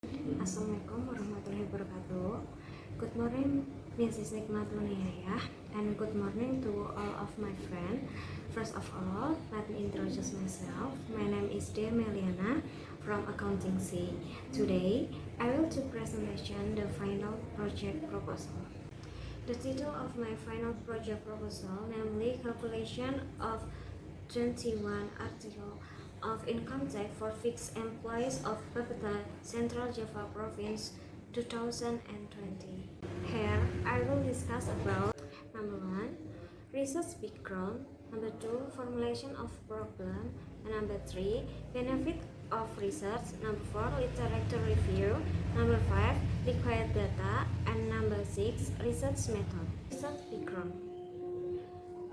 Assalamualaikum warahmatullahi wabarakatuh. Good morning, Mrs. Nikmatulniyah, and good morning to all of my friends. First of all, let me introduce myself. My name is Dea Meliana from Accountancy. Today, I will do presentation the final project proposal. The title of my final project proposal, namely calculation of 21 article of income tax for fixed employees of BAPPEDA Central Java Province 2020. Here I will discuss about number 1, research background, number 2, formulation of problem, and number 3, benefit of research, number 4, literature review, number 5, required data, and number 6, research method. Research background.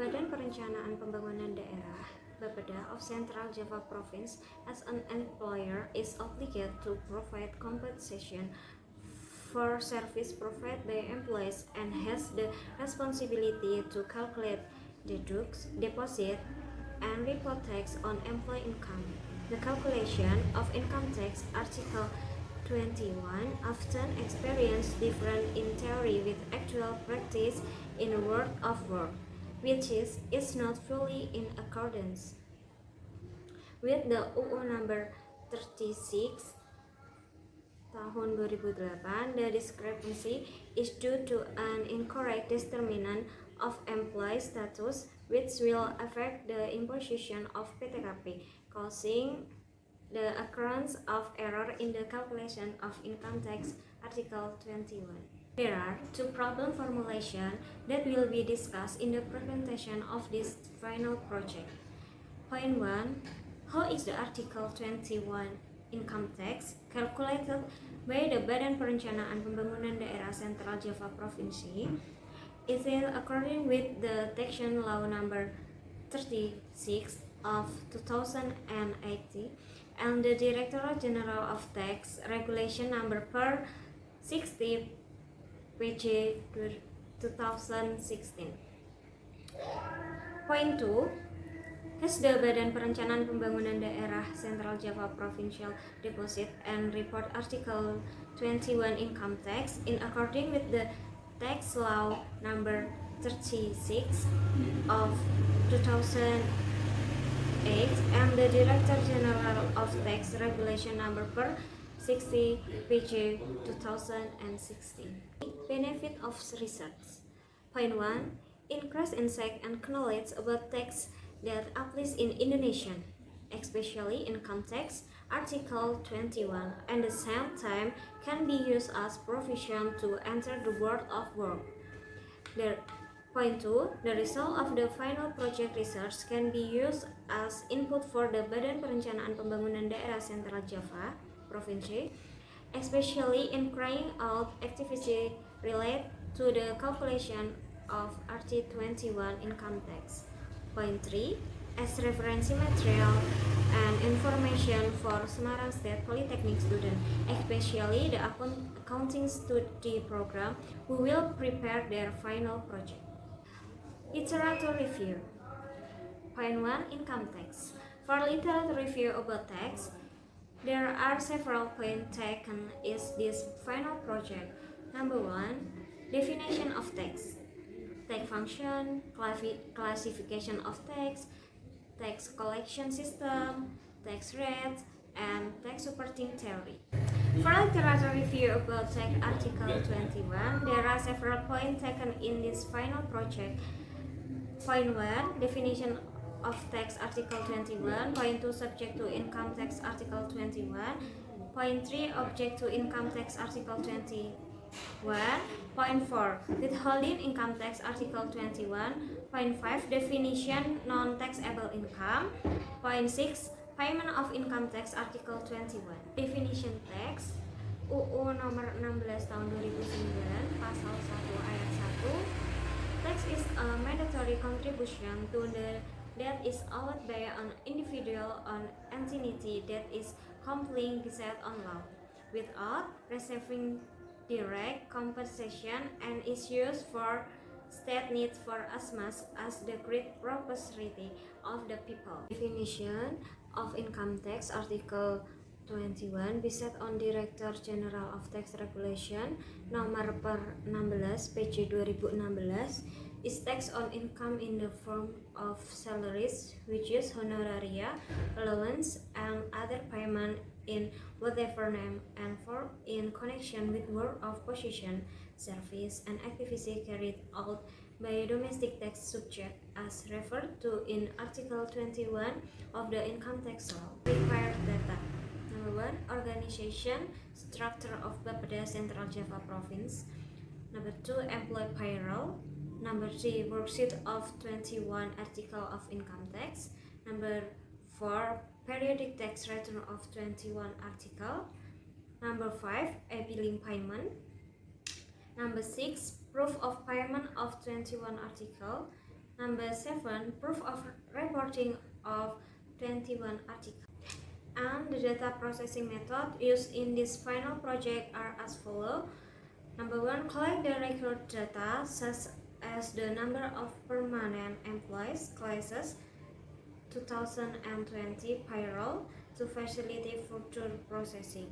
Badan Perencanaan Pembangunan Daerah BAPPEDA of Central Java Province as an employer is obligated to provide compensation for service provided by employees and has the responsibility to calculate, deduct, deposit, and report tax on employee income. The calculation of income tax, Article 21, often experience different in theory with actual practice in the world of work, which is not fully in accordance with the UU number 36 Tahun 2008. The discrepancy is due to an incorrect determinant of employee status, which will affect the imposition of PTKP, causing the occurrence of error in the calculation of income tax, Article 21. There are two problem formulations that will be discussed in the presentation of this final project. Point 1. How is the Article 21 income tax calculated by the Badan Perencanaan Pembangunan Daerah Central Java Provinsi? It is according with the Taxation Law number 36 of 2080 and the Directorate General of Tax Regulation number per 60 PJ 2016. Point 2. Has the Badan Perencanaan Pembangunan Daerah Central Java Provincial Deposit and Report Article 21 Income Tax in according with the Tax Law number 36 of 2008 and the Director General of Tax Regulation number per 60 PJ 2016. Benefit of research. Point 1. Increase insight and knowledge about tax that applies in Indonesia, especially income tax, Article 21, and at the same time can be used as provision to enter the world of work. Point 2. The result of the final project research can be used as input for the Badan Perencanaan Pembangunan Daerah Central Java Provinsi, especially in carrying out activity related to the calculation of RT21 income tax. Point 3. As reference material and information for Semarang State Polytechnic students, especially the accounting study program, who will prepare their final project. Literature review. Point 1. Income tax. For literature review about tax, there are several points taken in this final project. Number 1. Definition of tax. Tax function, classification of tax collection system, tax rate, and tax supporting theory. For literature review about tax Article 21, there are several points taken in this final project. Point 1. Definition of tax Article 21. Point 2. Subject to income tax Article 21. Point 3. Object to income tax Article 21. Point 4. Withholding income tax Article 21. Point 5. Definition non-taxable income. Point 6. Payment of income tax Article 21. Definition tax UU nomor 16 tahun 2009 Pasal 1 ayat 1. Tax is a mandatory contribution to the that is owed by an individual or entity that is complying set on law without receiving direct compensation and is used for state needs for as much as the great prosperity of the people. Definition of income tax Article 21 be set on Director General of Tax Regulation nomor per 16 PJ 2016 is tax on income in the form of salaries, wages, honoraria, allowance, and other payment in whatever name and form in connection with work of possession, service, and activity carried out by a domestic tax subject as referred to in Article 21 of the Income Tax Law. Required data. Number 1. Organization structure of BAPPEDA Central Java Province. Number 2. Employee payroll. Number 3. Worksheet of 21 Article of Income Tax. Number 4. Periodic tax return of 21 article. Number 5. A billing payment. Number 6. Proof of payment of 21 article. Number 7. Proof of reporting of 21 article. And the data processing method used in this final project are as follows. Number 1. Collect the record data such as the number of permanent employees, classes, 2020 payroll to facilitate further processing.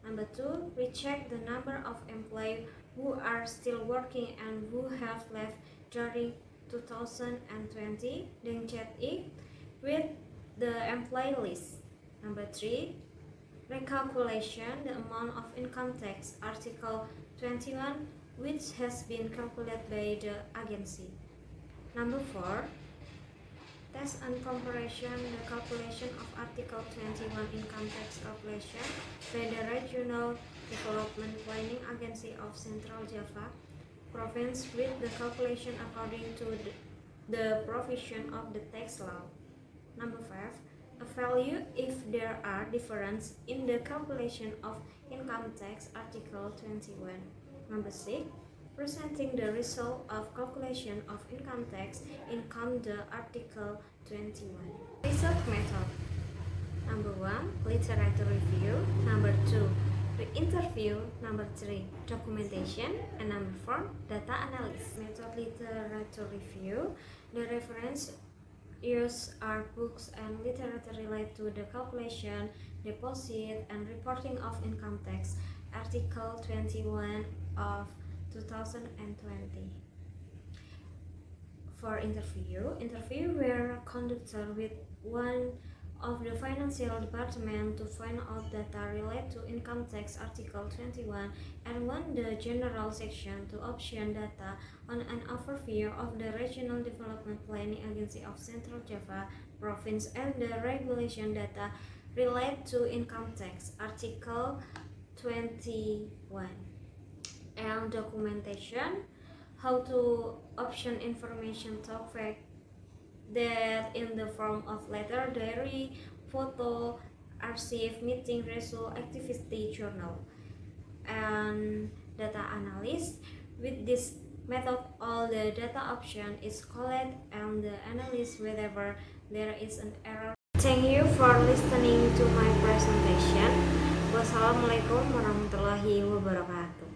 Number 2. Recheck the number of employees who are still working and who have left during 2020, then check it with the employee list. Number 3. Recalculation the amount of income tax, Article 21, which has been calculated by the agency. Number 4. Test and comparison the calculation of Article 21 income tax calculation by the Regional Development Planning Agency of Central Java Province with the calculation according to the provision of the tax law. Number 5. Value if there are differences in the calculation of income tax, Article 21. Number 6. Presenting the result of calculation of income tax income the Article 21. Research method. Number 1. Literature review. Number 2. Re-interview. Number 3. Documentation. And number 4. Data analysis. Method literature review. The reference used are books and literature related to the calculation, deposit, and reporting of income tax, Article 21 of 2020. For interview were conducted with one of the financial department to find out data related to income tax, Article 21, and one the general section to obtain data on an overview of the Regional Development Planning Agency of Central Java Province and the regulation data related to income tax, Article 21. And documentation, how to obtain information to fact that in the form of letter, diary, photo, archive, meeting, result, activity journal, and data analysis. With this method, all the data option is collected and the analysis whenever there is an error. Thank you for listening to my presentation. Wassalamualaikum warahmatullahi wabarakatuh.